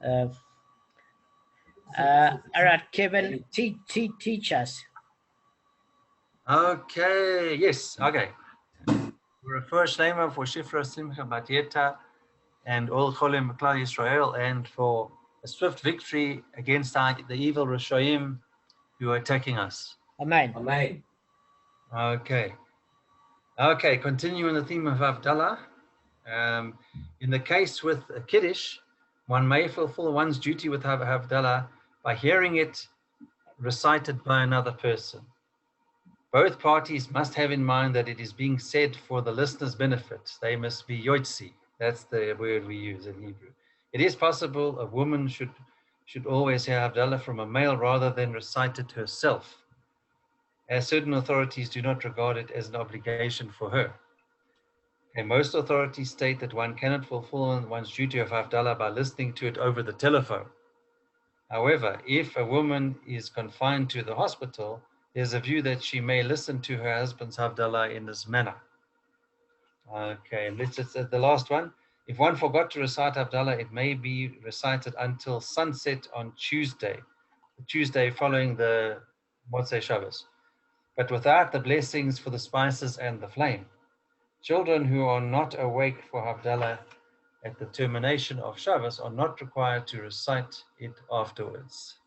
Uh, all right, Kevin, teach us. Okay, yes, okay. Refer Shlema for Shifra Simcha Batieta and all Cholim Klal Yisrael, and for a swift victory against the evil Rishoyim who are attacking us. Amen. Amen. Okay. Okay, continuing the theme of Havdalah. In the case with a Kiddush, one may fulfill one's duty with Havdalah by hearing it recited by another person. Both parties must have in mind that it is being said for the listener's benefit. They must be yotzi. That's the word we use in Hebrew. It is possible a woman should always hear Havdalah from a male rather than recite it herself, as certain authorities do not regard it as an obligation for her. Okay, most authorities state that one cannot fulfill one's duty of Havdalah by listening to it over the telephone. However, if a woman is confined to the hospital, there's a view that she may listen to her husband's Havdalah in this manner. Okay, and let's just the last one. If one forgot to recite Havdalah, it may be recited until sunset on Tuesday, the Tuesday following the Motzei Shabbos, but without the blessings for the spices and the flame. Children who are not awake for Havdalah at the termination of Shabbos are not required to recite it afterwards.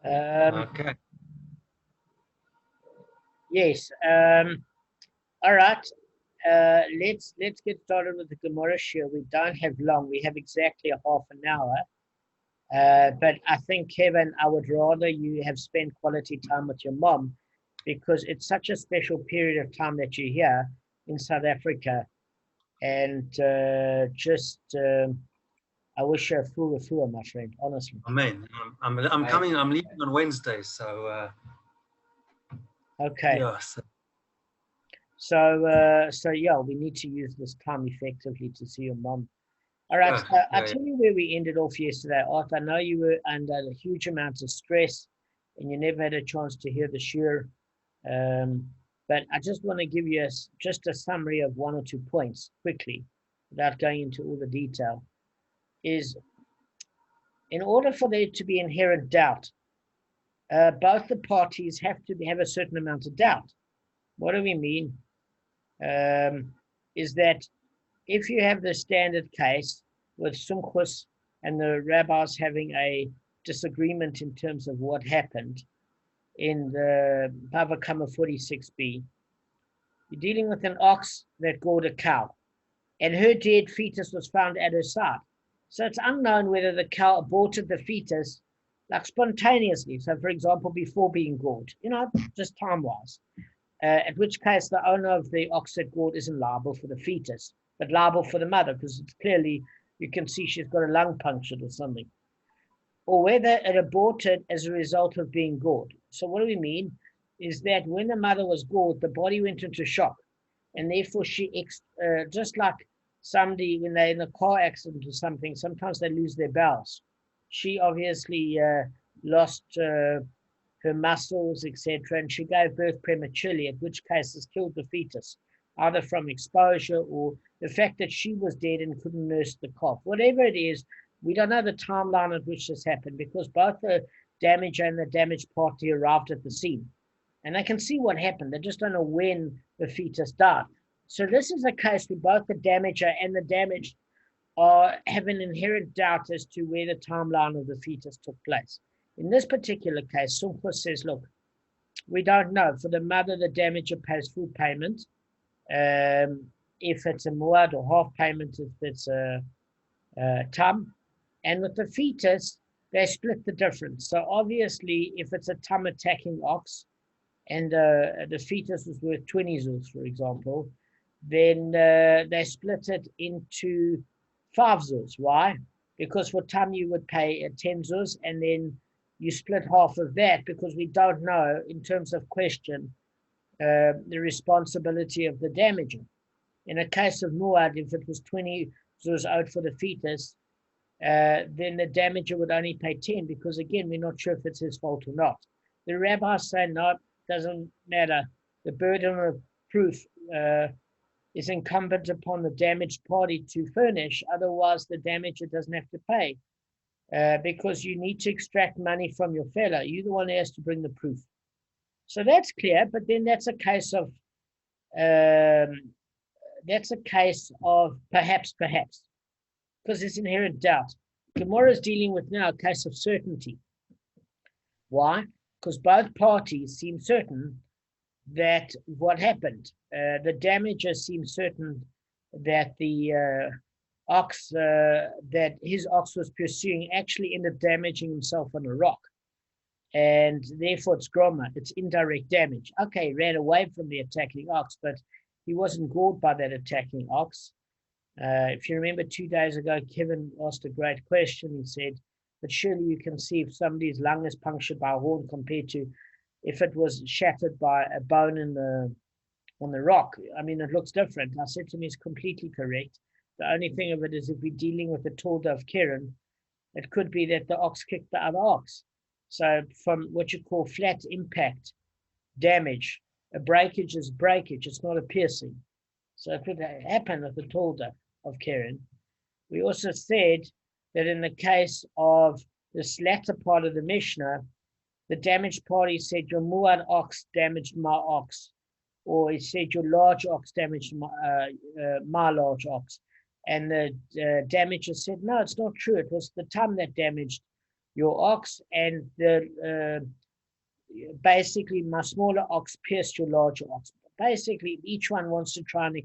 Okay. Yes. All right. Let's get started with the Gemara share. We don't have long. We have exactly a half an hour. But I think, Kevin, I would rather you have spent quality time with your mom, because it's such a special period of time that you're here in South Africa. And I wish you a full refuah, my friend, honestly. Amen. I'm coming. I'm leaving on Wednesday, so okay. Yeah. So yeah, we need to use this time effectively to see your mom. All right. I'll tell you where we ended off yesterday, Art. I know you were under a huge amount of stress and you never had a chance to hear the shir. But I just want to give you just a summary of one or two points quickly, without going into all the detail. Is in order for there to be inherent doubt, both the parties have to have a certain amount of doubt. What do we mean? Is that if you have the standard case with Sumchus and the rabbis having a disagreement in terms of what happened in the Bava Kamma 46b, you're dealing with an ox that gored a cow, and her dead fetus was found at her side. So it's unknown whether the cow aborted the fetus like spontaneously. So, for example, before being gored, just time-wise. At which case the owner of the ox that gored isn't liable for the fetus, but liable for the mother, because it's clearly, you can see she's got a lung punctured or something. Or whether it aborted as a result of being gored. So what do we mean? Is that when the mother was gored, the body went into shock, and therefore just like somebody when they're in a car accident or something, sometimes they lose their bowels. She obviously lost her muscles, etc., and she gave birth prematurely, at which case has killed the fetus, either from exposure or the fact that she was dead and couldn't nurse the cough. Whatever it is, we don't know the timeline at which this happened, because both the damager and the damaged party arrived at the scene. And they can see what happened. They just don't know when the fetus died. So this is a case where both the damager and the damaged have an inherent doubt as to where the timeline of the fetus took place. In this particular case, Sumchus says, look, we don't know. For the mother, the damager pays full payment. If it's a muad, or half payment if it's a tam. And with the fetus, they split the difference. So obviously, if it's a tam attacking ox, and the fetus was worth 20 zuz, for example, then they split it into 5 zuz. Why? Because for tam you would pay 10 zuz, and then you split half of that, because we don't know, in terms of question, the responsibility of the damager. In a case of muad, if it was 20 zuz owed for the fetus, then the damager would only pay 10, because again, we're not sure if it's his fault or not. The rabbis say, no, doesn't matter. The burden of proof is incumbent upon the damaged party to furnish. Otherwise, the damager doesn't have to pay because you need to extract money from your fellow. You're the one who has to bring the proof. So that's clear, but then that's a case of perhaps, because it's inherent doubt. Gemara is dealing with now a case of certainty. Why? Because both parties seem certain that what happened. The damager seems certain that the ox that his ox was pursuing actually ended up damaging himself on a rock. And therefore it's groma, it's indirect damage. Okay, he ran away from the attacking ox, but he wasn't gored by that attacking ox. If you remember 2 days ago, Kevin asked a great question. He said, but surely you can see if somebody's lung is punctured by a horn compared to if it was shattered by a bone on the rock. I mean, it looks different. I said to him, he's completely correct. The only thing of it is if we're dealing with the Torah of Keren, it could be that the ox kicked the other ox. So from what you call flat impact damage, a breakage is breakage. It's not a piercing. So it could happen with the Torah of Keren. We also said that in the case of this latter part of the Mishnah, the damaged party said your muad ox damaged my ox, or he said your large ox damaged my large ox. And the damager said, no, it's not true. It was the time that damaged your ox, and basically my smaller ox pierced your larger ox. Basically, each one wants to try and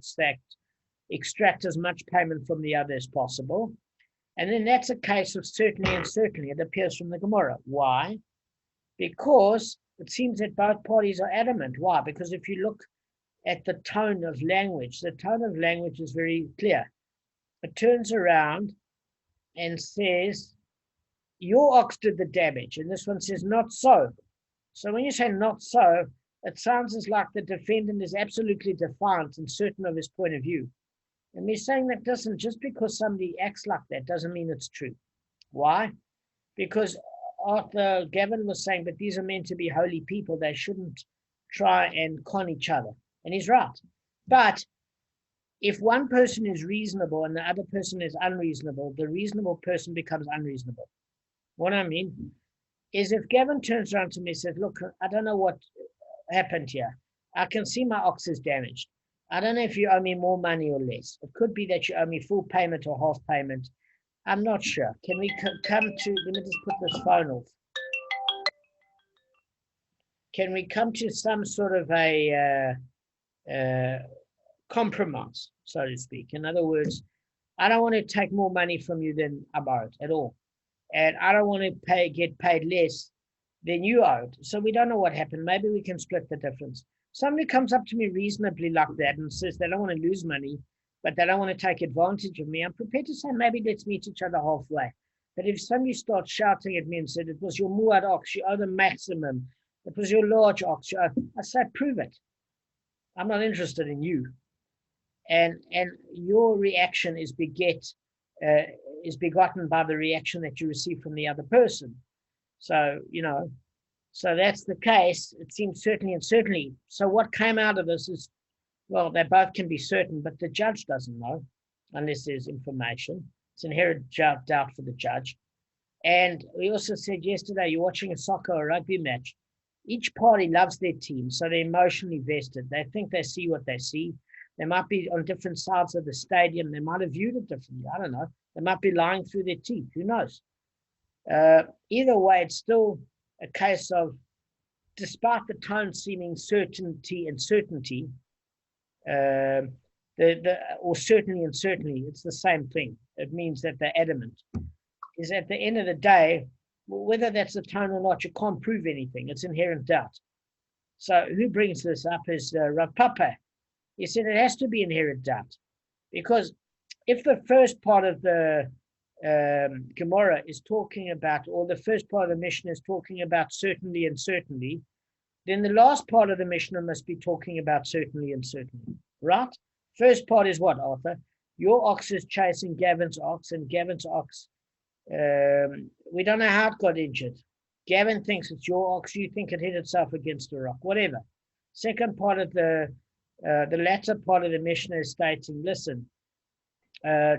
extract as much payment from the other as possible. And then that's a case of certainly and certainly. It appears from the Gemara. Why? Because it seems that both parties are adamant. Why? Because if you look at the tone of language, the tone of language is very clear. It turns around and says, your ox did the damage. And this one says, not so. So when you say not so, it sounds as like the defendant is absolutely defiant and certain of his point of view. And we're saying that doesn't, just because somebody acts like that doesn't mean it's true. Why? Because Arthur Gavin was saying, but these are meant to be holy people. They shouldn't try and con each other. And he's right. But if one person is reasonable and the other person is unreasonable, the reasonable person becomes unreasonable. What I mean is if Gavin turns around to me and says, look, I don't know what happened here. I can see my ox is damaged. I don't know if you owe me more money or less. It could be that you owe me full payment or half payment. I'm not sure. Can we come to, let me just put this phone off. Can we come to some sort of a compromise, so to speak? In other words, I don't want to take more money from you than I borrowed at all. And I don't want to get paid less than you owed. So we don't know what happened. Maybe we can split the difference. Somebody comes up to me reasonably like that and says they don't want to lose money, but they don't want to take advantage of me. I'm prepared to say, maybe let's meet each other halfway. But if somebody starts shouting at me and said, it was your muad ox, you owe the maximum, it was your large ox, I say, prove it. I'm not interested in you. And your reaction is begotten by the reaction that you receive from the other person. So, so that's the case. It seems certainly and certainly. So what came out of this is, well, they both can be certain, but the judge doesn't know unless there's information. It's inherent doubt for the judge. And we also said yesterday, you're watching a soccer or rugby match. Each party loves their team, so they're emotionally vested. They think they see what they see. They might be on different sides of the stadium. They might have viewed it differently. I don't know. They might be lying through their teeth. Who knows? Either way, it's still a case of, despite the tone seeming certainty and certainty, or certainly and certainly, it's the same thing. It means that they're adamant. Is at the end of the day, whether that's the tone or not, you can't prove anything. It's inherent doubt. So who brings this up is Rav Pappa. He said it has to be inherent doubt, because if the first part of the Gemara is talking about, or the first part of the Mishnah is talking about certainly and certainly, then the last part of the Mishnah must be talking about certainly and certainly, right? First part is what, Arthur? Your ox is chasing Gavin's ox, and Gavin's ox, we don't know how it got injured. Gavin thinks it's your ox, you think it hit itself against a rock, whatever. Second part of the The latter part of the Mishnah is stating, listen,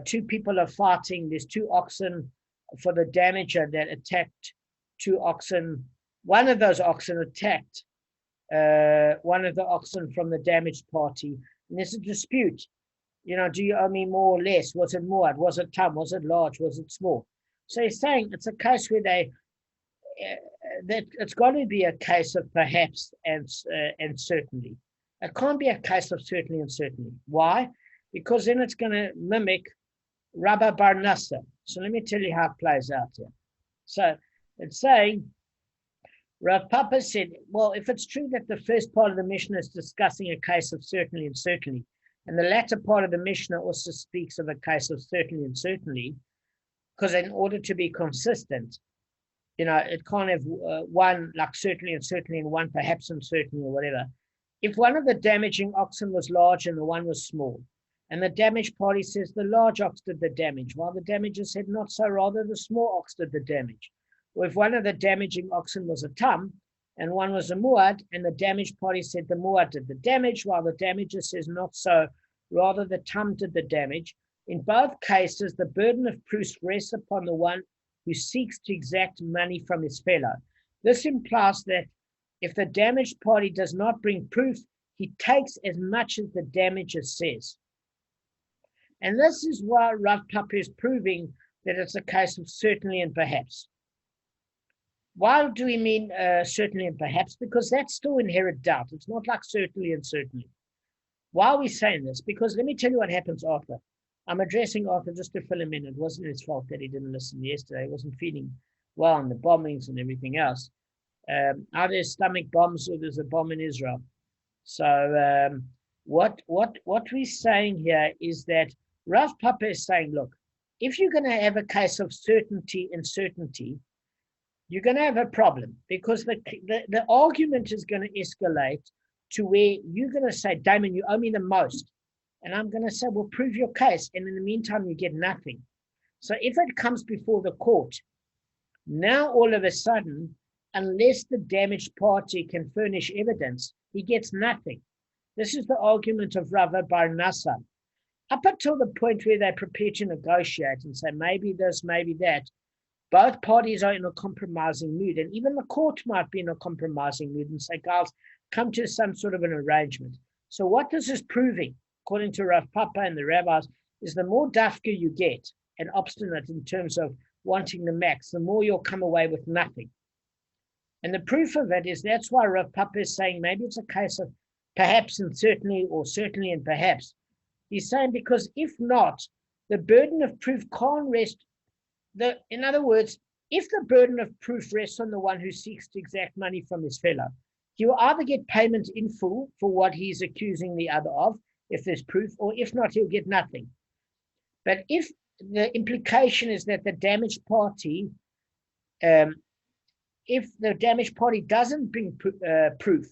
two people are fighting. There's two oxen for the damager that attacked two oxen. One of those oxen attacked one of the oxen from the damaged party. And there's a dispute. Do you owe me more or less? Was it more? Was it tam? Was it large? Was it small? So he's saying it's a case where that it's got to be a case of perhaps and certainly. It can't be a case of certainly and certainly. Why? Because then it's going to mimic Rabba Bar Nasa. So let me tell you how it plays out here. So it's saying, Rav Pappa said, well, if it's true that the first part of the Mishnah is discussing a case of certainly and certainly, and the latter part of the Mishnah also speaks of a case of certainly and certainly, because in order to be consistent, it can't have one like certainly and certainly and one perhaps and certainly or whatever. If one of the damaging oxen was large and the one was small, and the damaged party says the large ox did the damage, while the damager said not so, rather the small ox did the damage. Or if one of the damaging oxen was a tam and one was a muad, and the damaged party said the muad did the damage, while the damager says not so, rather the tam did the damage. In both cases, the burden of proof rests upon the one who seeks to exact money from his fellow. This implies that if the damaged party does not bring proof, he takes as much as the damager says. And this is why Rav Pappa is proving that it's a case of certainly and perhaps. Why do we mean certainly and perhaps? Because that's still inherent doubt. It's not like certainly and certainly. Why are we saying this? Because let me tell you what happens after. I'm addressing Arthur just to fill him in. It wasn't his fault that he didn't listen yesterday. He wasn't feeling well on the bombings and everything else. Are there stomach bombs or there's a bomb in Israel? So what we're saying here is that Rav Pappa is saying, look, if you're going to have a case of certainty and certainty, you're going to have a problem because the argument is going to escalate to where you're going to say, Damon, you owe me the most. And I'm going to say, well, prove your case. And in the meantime, you get nothing. So if it comes before the court, now all of a sudden, unless the damaged party can furnish evidence, he gets nothing. This is the argument of Rav Bar Nasa. Up until the point where they're prepared to negotiate and say, maybe this, maybe that, both parties are in a compromising mood. And even the court might be in a compromising mood and say, guys, come to some sort of an arrangement. So what this is proving, according to Rav Pappa and the rabbis, is the more dafka you get and obstinate in terms of wanting the max, the more you'll come away with nothing. And the proof of it is that's why Rav Pappa is saying maybe it's a case of perhaps and certainly, or certainly and perhaps. He's saying because if not, the burden of proof can't rest. In other words, if the burden of proof rests on the one who seeks to exact money from his fellow, he will either get payment in full for what he's accusing the other of, if there's proof, or if not, he'll get nothing. But if the implication is that the damaged party, if the damaged party doesn't bring proof,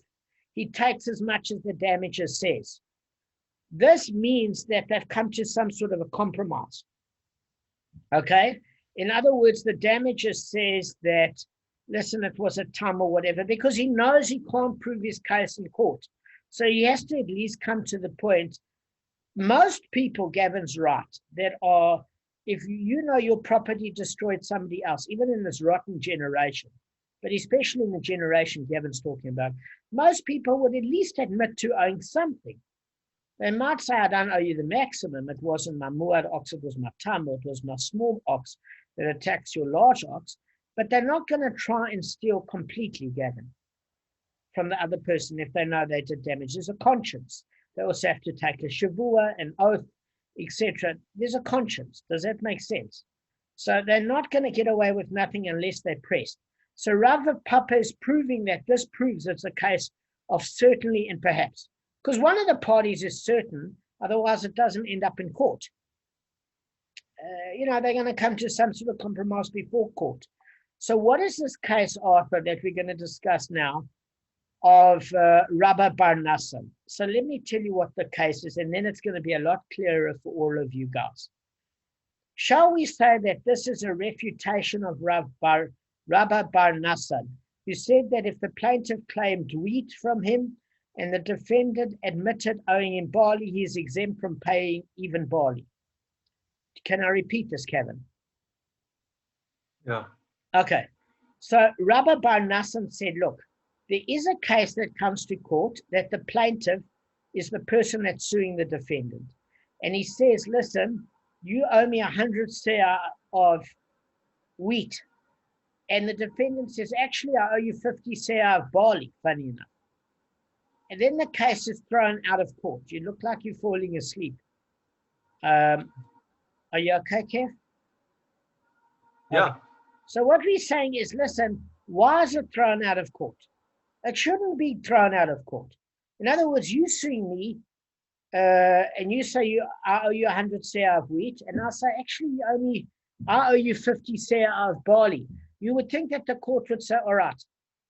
he takes as much as the damager says. This means that they've come to some sort of a compromise. Okay? In other words, the damager says that, listen, it was a tam or whatever, because he knows he can't prove his case in court. So he has to at least come to the point. Most people, Gavin's right, that are, if you know your property destroyed somebody else, even in this rotten generation, but especially in the generation Gavin's talking about, most people would at least admit to owing something. They might say, I don't owe you the maximum. It wasn't my muad ox, it was my tam, or it was my small ox that attacks your large ox. But they're not going to try and steal completely, Gavin, from the other person if they know they did damage. There's a conscience. They also have to take a shavua, an oath, etc. There's a conscience. Does that make sense? So they're not going to get away with nothing unless they're pressed. So Rav Pappa is proving that this proves it's a case of certainly and perhaps. Because one of the parties is certain, otherwise it doesn't end up in court. They're going to come to some sort of compromise before court. So what is this case, Arthur, that we're going to discuss now of Rabba Bar Nasa? So let me tell you what the case is, and then it's going to be a lot clearer for all of you guys. Shall we say that this is a refutation of Rabba Bar Nasa, who said that if the plaintiff claimed wheat from him, and the defendant admitted owing him barley, he is exempt from paying even barley. Can I repeat this, Kevin? Yeah. Okay. So Rabbi Bar Nassan said, look, there is a case that comes to court that the plaintiff is the person that's suing the defendant. And he says, listen, you owe me 100 seah of wheat. And the defendant says, actually, I owe you 50 seah of barley, funny enough. And then the case is thrown out of court. You look like you're falling asleep. Are you okay, Kev? Yeah. Okay. So what we're saying is, listen, why is it thrown out of court? It shouldn't be thrown out of court. In other words, you suing me, and you say I owe you 100 seah of wheat, and I say, actually, I owe you 50 seah of barley. You would think that the court would say, all right,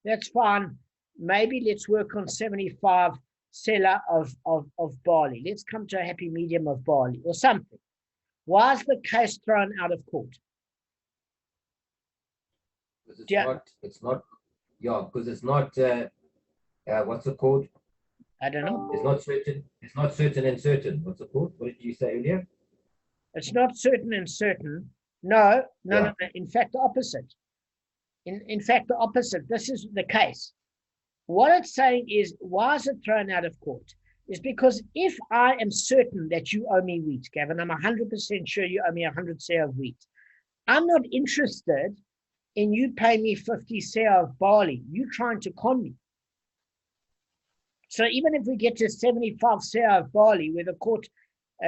that's fine. Maybe let's work on 75 seah of barley. Let's come to a happy medium of barley or something. Why is the case thrown out of court? Because it's not, because it's not, what's it called? I don't know. It's not certain and certain. What's it called? What did you say earlier? It's not certain and certain. No. In fact, the opposite. In fact, the opposite. This is the case. What it's saying is, why is it thrown out of court? Is because if I am certain that you owe me wheat, Gavin, I'm 100% sure you owe me 100 seah of wheat. I'm not interested in you paying me 50 seah of barley. You trying to con me. So even if we get to 75 seah of barley, where the court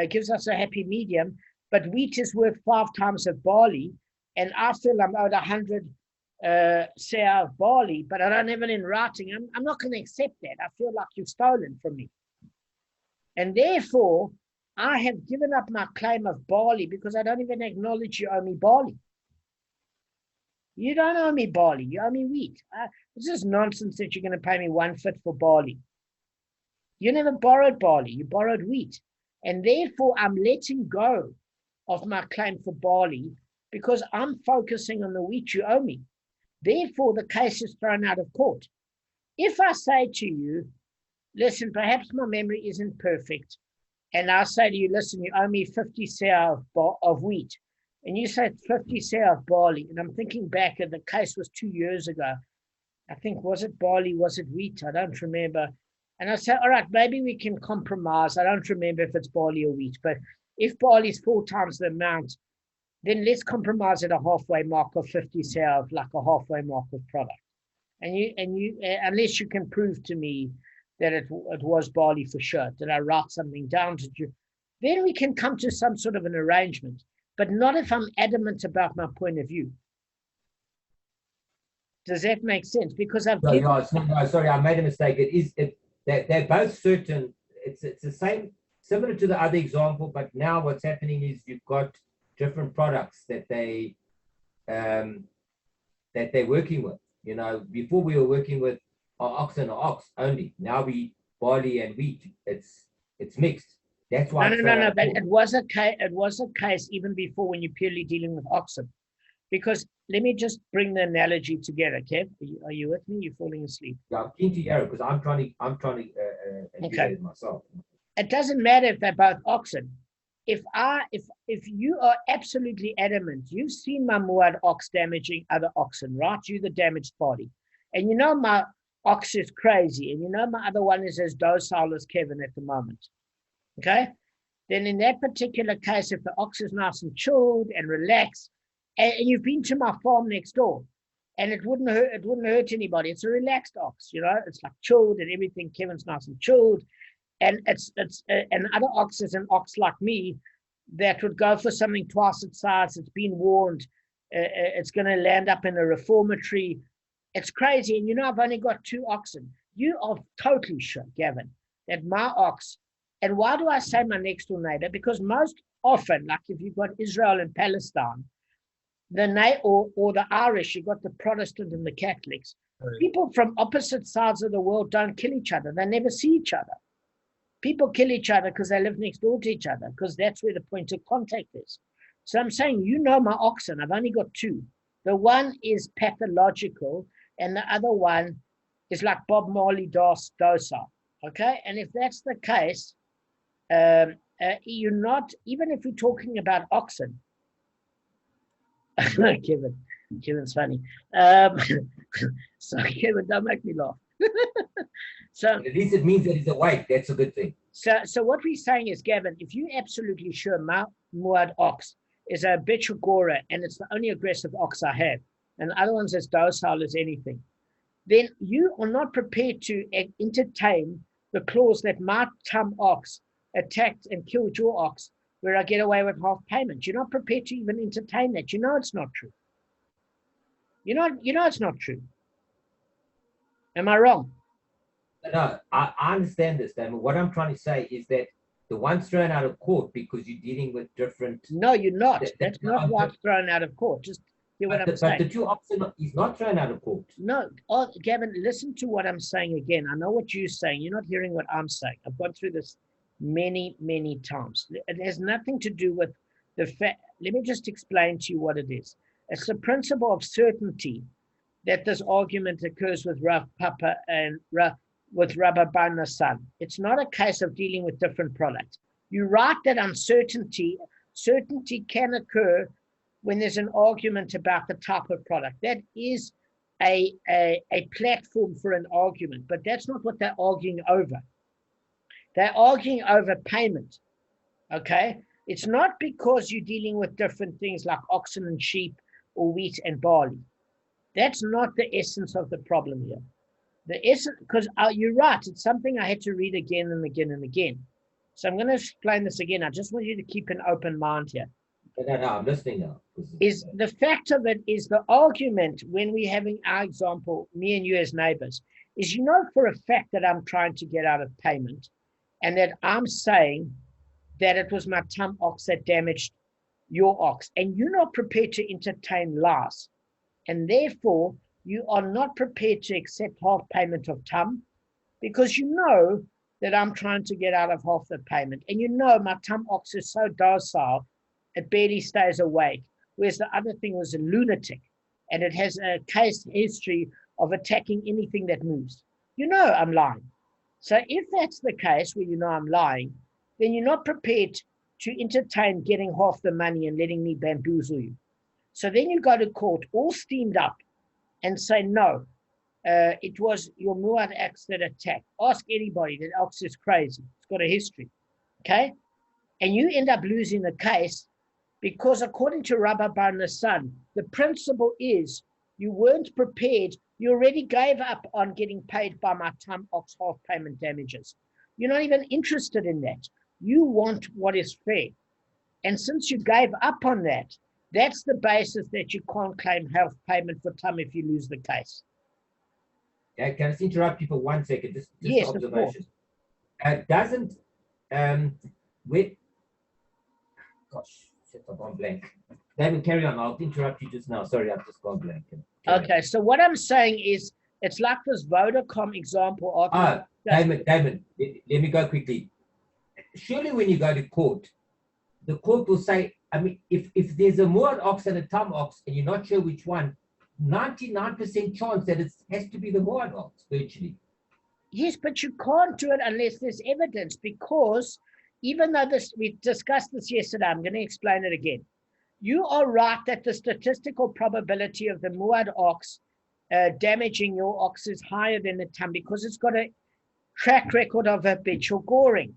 gives us a happy medium, but wheat is worth 5 times of barley, and I feel I'm owed 100 seah of barley, but I don't have it in writing, I'm not going to accept that. I feel like you've stolen from me. And therefore, I have given up my claim of barley because I don't even acknowledge you owe me barley. You don't owe me barley, you owe me wheat. This is nonsense that you're going to pay me 1/5 for barley. You never borrowed barley, you borrowed wheat. And therefore, I'm letting go of my claim for barley because I'm focusing on the wheat you owe me. Therefore, the case is thrown out of court. If I say to you, listen, perhaps my memory isn't perfect, and I say to you, listen, you owe me 50 seah of wheat, and you say 50 seah of barley, and I'm thinking back, and the case was 2 years ago. I think, was it barley, was it wheat? I don't remember. And I say, all right, maybe we can compromise. I don't remember if it's barley or wheat, but if barley is 4 times the amount, then let's compromise at a halfway mark of 50 seah, like a halfway mark of product. And you, unless you can prove to me that it was barley for sure, that I write something down to you, then we can come to some sort of an arrangement, but not if I'm adamant about my point of view. Does that make sense? Because I've sorry, I made a mistake. They're both certain. It's the same, similar to the other example, but now what's happening is you've got different products that they're working with. You know, before we were working with ox and ox only. Now we barley and wheat. It's mixed. That's why. No. But it was a case even before when you're purely dealing with oxen, because let me just bring the analogy together. Kev, are you with me? You're falling asleep. Yeah, I'm keen to hear it because I'm trying to okay. It myself. It doesn't matter if they're both oxen. If you are absolutely adamant, you've seen my muad ox damaging other oxen, right? You're the damaged party. And you know my ox is crazy, and you know my other one is as docile as Kevin at the moment. Okay? Then in that particular case, if the ox is nice and chilled and relaxed, and you've been to my farm next door, and it wouldn't hurt anybody. It's a relaxed ox, you know, it's like chilled and everything. Kevin's nice and chilled. And it's and other oxes, an ox like me, that would go for something twice its size. It's been warned. It's going to land up in a reformatory. It's crazy. And you know, I've only got 2 oxen. You are totally sure, Gavin, that my ox. And why do I say my next door neighbor? Because most often, like if you've got Israel and Palestine, or the Irish, you've got the Protestant and the Catholics. Right. People from opposite sides of the world don't kill each other. They never see each other. People kill each other because they live next door to each other, because that's where the point of contact is. So I'm saying, you know my oxen, I've only got 2. The one is pathological, and the other one is like Bob Marley docile. Okay, and if that's the case, you're not, even if we're talking about oxen. Kevin's funny. So Kevin, don't make me laugh. So at least it means that he's awake. That's a good thing. So what we're saying is, Gavin, if you're absolutely sure my Muad ox is a habitual gorer and it's the only aggressive ox I have, and the other one's as docile as anything, then you are not prepared to entertain the clause that my Tam ox attacked and killed your ox, where I get away with half payment. You're not prepared to even entertain that. You know it's not true. You know it's not true. Am I wrong? No, I understand this, Damon. What I'm trying to say is that the one's thrown out of court because you're dealing with different. No, you're not. That's not what's thrown out of court. Just hear what I'm saying. But the two options, he's not thrown out of court. No, Gavin, listen to what I'm saying again. I know what you're saying. You're not hearing what I'm saying. I've gone through this many, many times. It has nothing to do with the fact. Let me just explain to you what it is. It's the principle of certainty that this argument occurs with Rav Pappa and with Rabbi Kamma's son. It's not a case of dealing with different products. You write that certainty can occur when there's an argument about the type of product. That is a platform for an argument, but that's not what they're arguing over. They're arguing over payment, okay? It's not because you're dealing with different things like oxen and sheep or wheat and barley. That's not the essence of the problem here. The essence, because you're right, it's something I had to read again and again and again. So I'm going to explain this again. I just want you to keep an open mind here. No, I'm listening now. Is the fact of it is the argument when we're having our example, me and you as neighbors, is you know for a fact that I'm trying to get out of payment and that I'm saying that it was my Tam ox that damaged your ox, and you're not prepared to entertain lies. And therefore, you are not prepared to accept half payment of Tam because you know that I'm trying to get out of half the payment. And you know my Tam ox is so docile, it barely stays awake, whereas the other thing was a lunatic, and it has a case history of attacking anything that moves. You know I'm lying. So if that's the case where you know I'm lying, then you're not prepared to entertain getting half the money and letting me bamboozle you. So then you go to court all steamed up and say, no, it was your Muad ox that attacked. Ask anybody, that ox is crazy. It's got a history, okay? And you end up losing the case because according to Rabbi Kamma's son, the principle is you weren't prepared. You already gave up on getting paid by my Tam ox half payment damages. You're not even interested in that. You want what is fair. And since you gave up on that, that's the basis that you can't claim half payment for Tam if you lose the case. Yeah, can I just interrupt you for 1 second? Just yes, observation. Doesn't with gosh, shit, I've gone blank. Damon, carry on. I'll interrupt you just now. Sorry, I've just gone blank. Okay, so what I'm saying is it's like this Vodacom example. Damon, let me go quickly. Surely when you go to court, the court will say, I mean, if there's a Muad ox and a Tam ox and you're not sure which one, 99% chance that it has to be the Muad ox, virtually. Yes, but you can't do it unless there's evidence, because even though we discussed this yesterday, I'm going to explain it again. You are right that the statistical probability of the Muad ox damaging your ox is higher than the Tam because it's got a track record of habitual goring.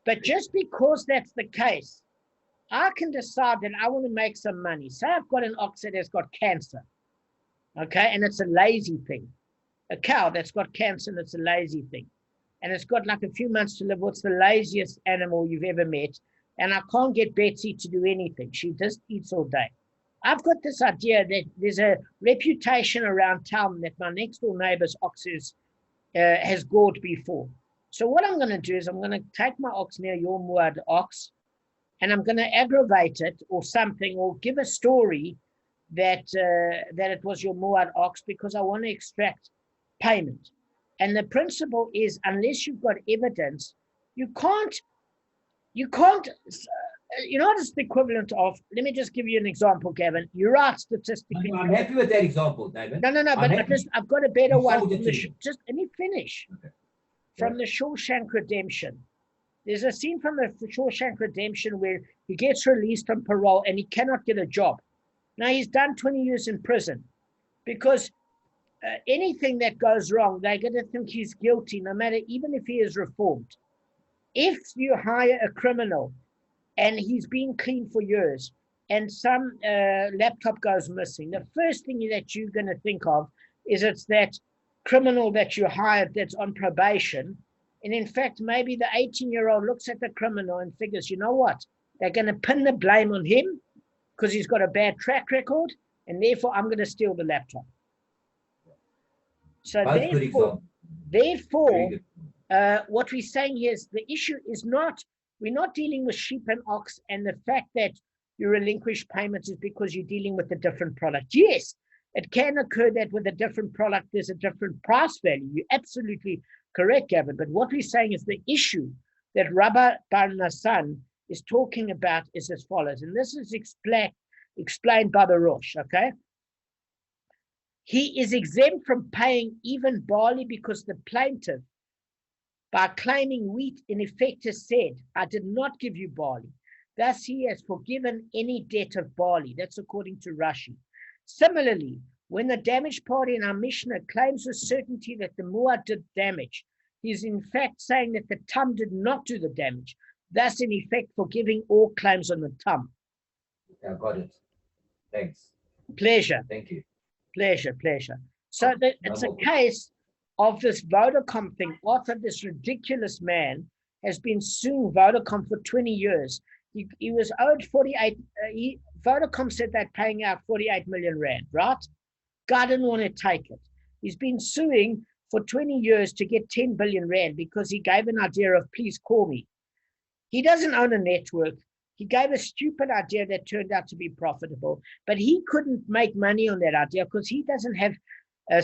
But just because that's the case, I can decide that I want to make some money. Say I've got an ox that has got cancer, okay, and it's a lazy thing. A cow that's got cancer and it's a lazy thing. And it's got like a few months to live. What's the laziest animal you've ever met? And I can't get Betsy to do anything. She just eats all day. I've got this idea that there's a reputation around town that my next door neighbor's ox has gored before. So what I'm going to do is I'm going to take my ox near your Muad ox, and I'm going to aggravate it or something, or give a story that it was your Muad ox because I want to extract payment. And the principle is, unless you've got evidence, you can't, you know what is the equivalent of, let me just give you an example, Gavin. You're right statistically. I'm happy with that example, David. No, but I've got a better one. Just let me finish. Okay. from the Shawshank Redemption. There's a scene from the Shawshank Redemption where he gets released on parole and he cannot get a job. Now he's done 20 years in prison because anything that goes wrong, they're going to think he's guilty, no matter, even if he is reformed. If you hire a criminal and he's been clean for years and some laptop goes missing, the first thing that you're going to think of is it's that criminal that you hired that's on probation. And in fact, maybe the 18-year-old looks at the criminal and figures, you know what? They're going to pin the blame on him because he's got a bad track record, and therefore I'm going to steal the laptop. So therefore, what we're saying here is the issue is not, we're not dealing with sheep and ox, and the fact that you relinquish payments is because you're dealing with a different product. Yes, it can occur that with a different product, there's a different price value. You're absolutely correct, Gavin. But what we're saying is the issue that Rabbi Bar Nassan is talking about is as follows, and this is explained by the Rosh, okay? He is exempt from paying even barley because the plaintiff, by claiming wheat, in effect has said, I did not give you barley. Thus he has forgiven any debt of barley. That's according to Rashi. Similarly, when the damaged party in our Mishnah claims with certainty that the Muad did damage, he is in fact saying that the Tum did not do the damage, thus in effect forgiving all claims on the Tum. Yeah, got it. Thanks. Pleasure. Thank you. Pleasure. So it's a case of this Vodacom thing. Arthur, this ridiculous man, has been suing Vodacom for 20 years. He was owed 48. Vodacom said they're paying out 48 million rand, right? Guy didn't want to take it. He's been suing for 20 years to get 10 billion rand because he gave an idea of please call me. He doesn't own a network. He gave a stupid idea that turned out to be profitable, but he couldn't make money on that idea because he doesn't have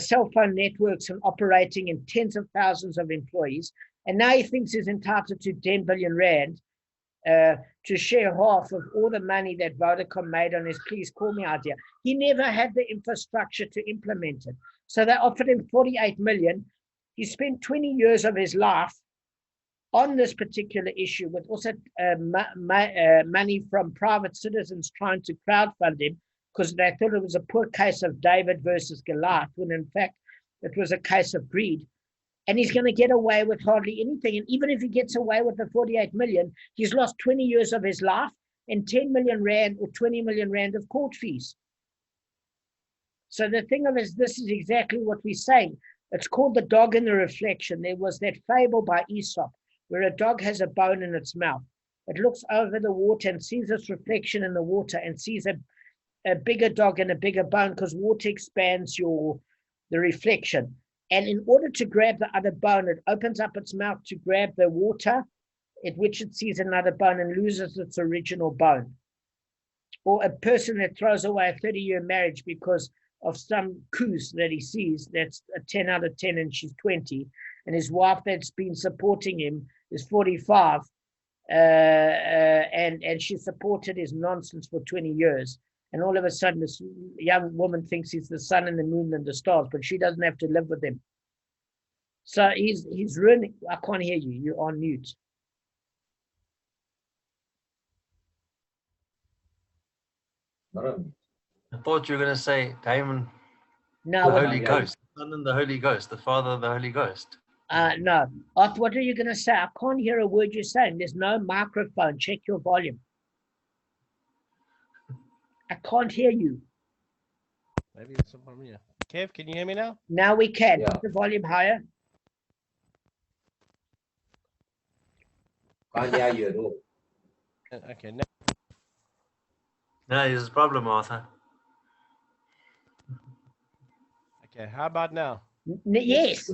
cell phone networks and operating in tens of thousands of employees. And now he thinks he's entitled to 10 billion rand to share half of all the money that Vodacom made on his please call me idea. He never had the infrastructure to implement it. So they offered him 48 million. He spent 20 years of his life on this particular issue with also money from private citizens trying to crowdfund him because they thought it was a poor case of David versus Goliath, when in fact it was a case of greed. And he's going to get away with hardly anything. And even if he gets away with the 48 million, he's lost 20 years of his life and 10 million rand or 20 million rand of court fees. So the thing of it is, this is exactly what we're saying. It's called the dog in the reflection. There was that fable by Aesop where a dog has a bone in its mouth. It looks over the water and sees its reflection in the water and sees a bigger dog and a bigger bone because water expands the reflection. And in order to grab the other bone, it opens up its mouth to grab the water, at which it sees another bone and loses its original bone. Or a person that throws away a 30-year marriage because of some coos that he sees, that's a 10 out of 10 and she's 20, and his wife that's been supporting him is 45, and she supported his nonsense for 20 years. And all of a sudden, this young woman thinks he's the sun and the moon and the stars, but she doesn't have to live with him. So he's ruining. I can't hear you. You're on mute. I thought you were going to say Damon, no, the Holy Ghost, the Son and the Holy Ghost, the Father and the Holy Ghost. No. Arthur, what are you going to say? I can't hear a word you're saying. There's no microphone. Check your volume. I can't hear you. Maybe it's a problem here. Kev, can you hear me now? Now we can. Yeah. Put the volume higher. Can't hear you at all. Okay. No, there's a problem, Arthur. Okay. How about now? Yes.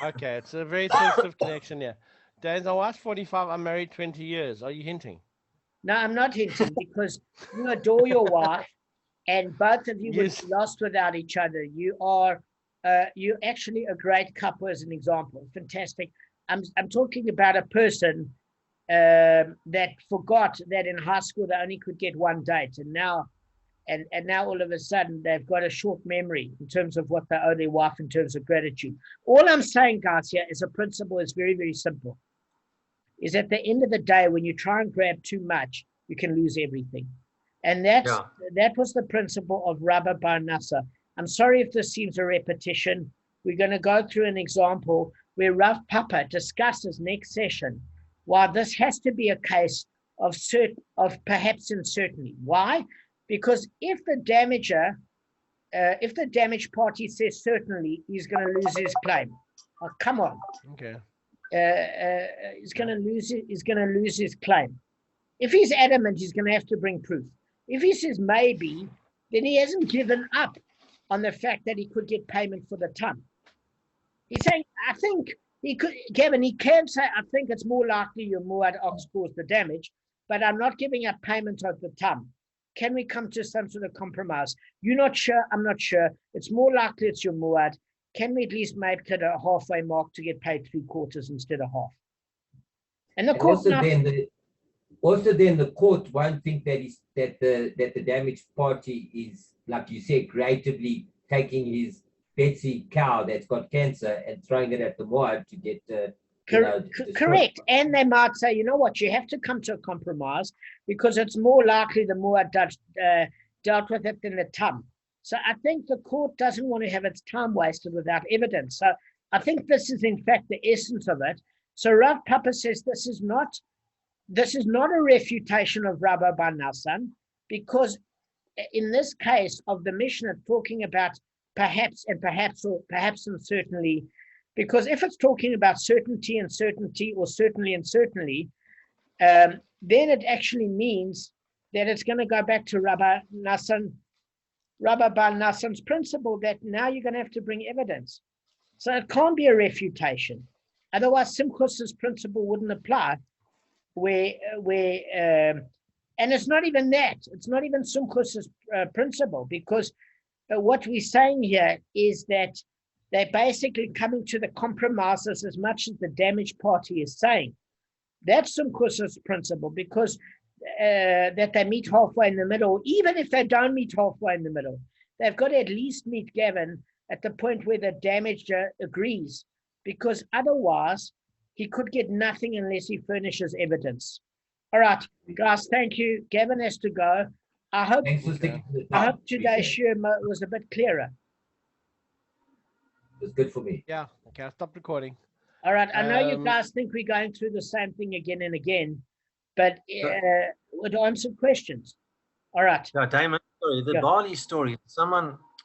Okay. It's a very sensitive connection here. Dan's, I was 45. I'm married 20 years. Are you hinting? No, I'm not hinting because you adore your wife and both of you would be lost without each other. You're actually a great couple as an example. Fantastic. I'm talking about a person that forgot that in high school they only could get one date, and now and now all of a sudden they've got a short memory in terms of what they owe their wife in terms of gratitude. All I'm saying, guys, here is a principle is very, very simple. Is at the end of the day, when you try and grab too much, you can lose everything. And that was the principle of Rabba Bar Nasa. I'm sorry if this seems a repetition. We're going to go through an example where Rav Pappa discusses next session why this has to be a case of perhaps uncertainty. Why? Because if the damager, if the damaged party says certainly, he's going to lose his claim. Oh, come on. Okay. He's going to lose his claim. If he's adamant, he's going to have to bring proof. If he says maybe, then he hasn't given up on the fact that he could get payment for the ton. He's saying, I think he could, Kevin, he can say, I think it's more likely your Muad ox caused the damage, but I'm not giving up payment of the ton. Can we come to some sort of compromise? You're not sure, I'm not sure. It's more likely it's your Muad. Can we at least make it a halfway mark to get paid 3/4 instead of half? And the court also then the court won't think that the damaged party is, like you said, creatively taking his Betsy cow that's got cancer and throwing it at the Moab to get correct. And they might say, you know what, you have to come to a compromise because it's more likely the Moab dealt with it than the Tum. So I think the court doesn't want to have its time wasted without evidence. So I think this is in fact the essence of it. So Rav Pappa says this is not a refutation of Rabba Bar Nassan, because in this case of the Mishnah talking about perhaps and perhaps or perhaps and certainly, because if it's talking about certainty and certainty or certainly and certainly, then it actually means that it's going to go back to Rabba Bar Nassan's principle that now you're going to have to bring evidence. So it can't be a refutation. Otherwise, Simchus's principle wouldn't apply. And it's not even that. It's not even Simchus's principle, because what we're saying here is that they're basically coming to the compromises as much as the damaged party is saying. That's Simchus's principle, because that they meet halfway in the middle. Even if they don't meet halfway in the middle, they've got to at least meet Gavin at the point where the damager agrees, because otherwise he could get nothing unless he furnishes evidence. All right, guys, thank you. Gavin has to go. I hope today's share was a bit clearer. It was good for me. Yeah, okay, I'll stop recording. All right, I know you guys think we're going through the same thing again and again, but would answer questions. All right. No, Damon, sorry, the Bavli story,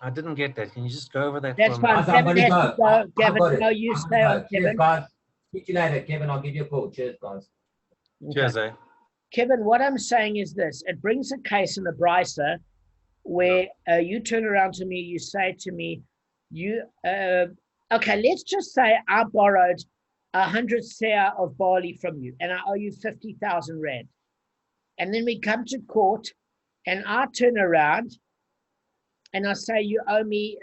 I didn't get that. Can you just go over that? That's fine. Gavin has to go. Gavin, no, you stay on, Kevin. Guys. Speak to you later, Kevin. I'll give you a call. Cheers, guys. Okay. Cheers, eh? Kevin, what I'm saying is this. It brings a case in the Brisa where you turn around to me, you say to me, okay, let's just say I borrowed 100 seah of barley from you and I owe you 50,000 rand. And then we come to court and I turn around and I say, you owe me,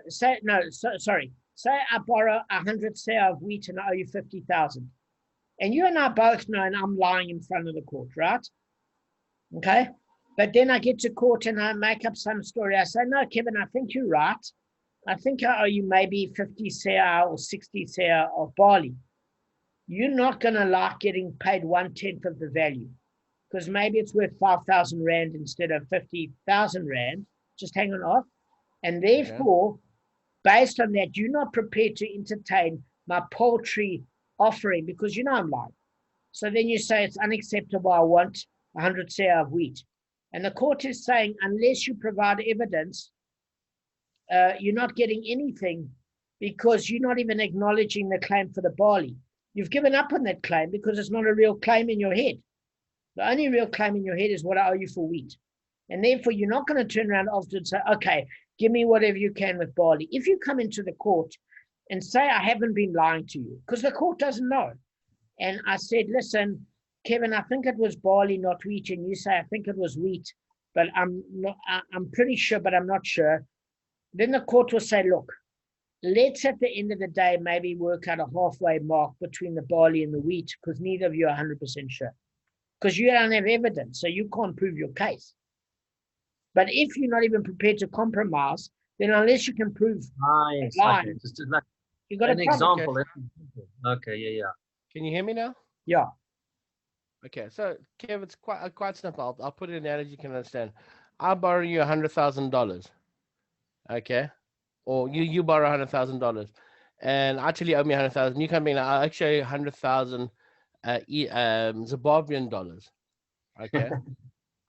say I borrow 100 seah of wheat and I owe you 50,000. And you and I both know, and I'm lying in front of the court, right? Okay. But then I get to court and I make up some story. I say, no, Kevin, I think you're right. I think I owe you maybe 50 seah or 60 seah of barley. You're not going to like getting paid 1/10 of the value, because maybe it's worth 5,000 rand instead of 50,000 rand. Just hang on off. And therefore, based on that, you're not prepared to entertain my paltry offering because you know I'm lying. So then you say it's unacceptable. I want 100 seah of wheat. And the court is saying, unless you provide evidence, you're not getting anything, because you're not even acknowledging the claim for the barley. You've given up on that claim because it's not a real claim in your head. The only real claim in your head is what I owe you for wheat. And therefore, you're not going to turn around after and say, okay, give me whatever you can with barley. If you come into the court and say, I haven't been lying to you, because the court doesn't know. And I said, listen, Kevin, I think it was barley, not wheat. And you say, I think it was wheat, but I'm pretty sure, but I'm not sure. Then the court will say, look, let's at the end of the day maybe work out a halfway mark between the barley and the wheat, because neither of you are 100% sure. Because you don't have evidence, so you can't prove your case. But if you're not even prepared to compromise, then unless you can prove Nice. line, Okay. Just like you've got an a problem. example. Okay. Yeah. Can you hear me now? Yeah. Okay, so Kev, it's quite simple. I'll put it in an analogy you can understand. I borrow you $100,000, okay, or you borrow $100,000, and actually owe me 100,000. You come in, I actually owe you 100,000 Zimbabwean dollars, okay.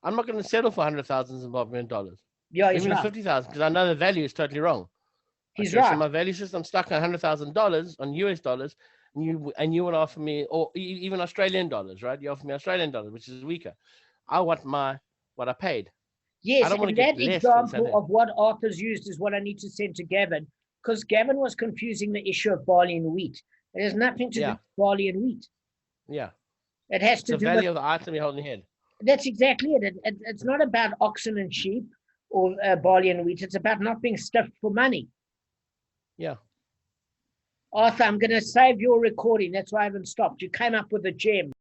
I'm not going to settle for 100,000 Zimbabwean dollars, Yeah, he's even right. 50,000, because I know the value is totally wrong. He's Okay, right. so my value system stuck on $100,000 on US dollars, and you would offer me, or even Australian dollars, right? You offer me Australian dollars, which is weaker. I want what I paid. Yes, I don't want and to get that less than example South of what Arthur's used is what I need to send to Gavin, because Gavin was confusing the issue of barley and wheat. It has nothing to do Yeah. with barley and wheat. Yeah, It has it's to the do value with, of the item you're holding in your head. that's exactly it. It's not about oxen and sheep or barley and wheat. It's about not being stuffed for money. Yeah. Arthur, I'm going to save your recording. That's why I haven't stopped. You came up with a gem.